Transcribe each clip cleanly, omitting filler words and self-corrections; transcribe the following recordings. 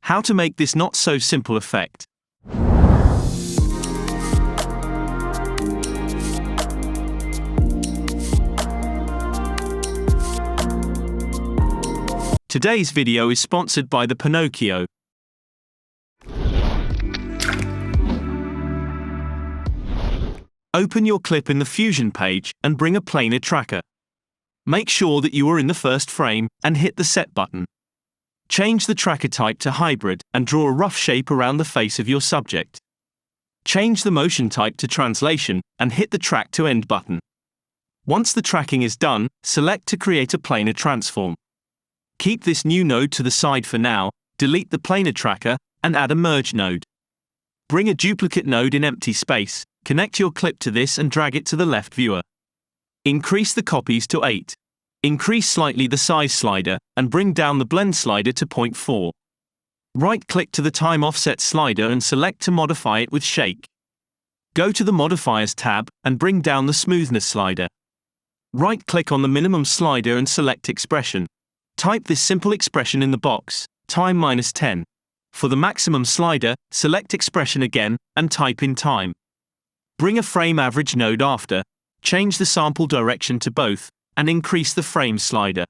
How to make this not so simple effect. Today's video is sponsored by the Pinocchio. Open your clip in the Fusion page and bring a planar tracker. Make sure that you are in the first frame and hit the Set button. Change the tracker type to Hybrid and draw a rough shape around the face of your subject. Change the motion type to Translation and hit the Track to End button. Once the tracking is done, select to create a planar transform. Keep this new node to the side for now, delete the planar tracker, and add a merge node. Bring a duplicate node in empty space, connect your clip to this and drag it to the left viewer. Increase the copies to 8. Increase slightly the size slider, and bring down the blend slider to 0.4. Right-click to the time offset slider and select to modify it with shake. Go to the Modifiers tab, and bring down the smoothness slider. Right-click on the minimum slider and select Expression. Type this simple expression in the box, time -10. For the maximum slider, select Expression again, and type in time. Bring a frame average node after, change the sample direction to both, and increase the frame slider.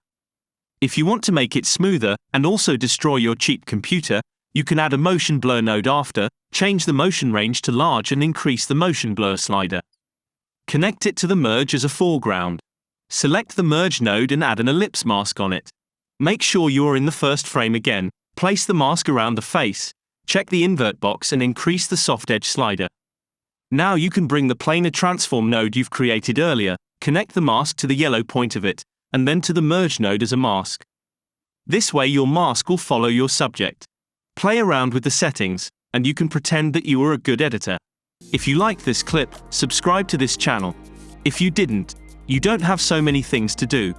If you want to make it smoother, and also destroy your cheap computer, you can add a motion blur node after, change the motion range to large and increase the motion blur slider. Connect it to the merge as a foreground. Select the merge node and add an ellipse mask on it. Make sure you are in the first frame again, place the mask around the face, check the invert box and increase the soft edge slider. Now you can bring the planar transform node you've created earlier, connect the mask to the yellow point of it, and then to the merge node as a mask. This way your mask will follow your subject. Play around with the settings, and you can pretend that you are a good editor. If you liked this clip, subscribe to this channel. If you didn't, you don't have so many things to do.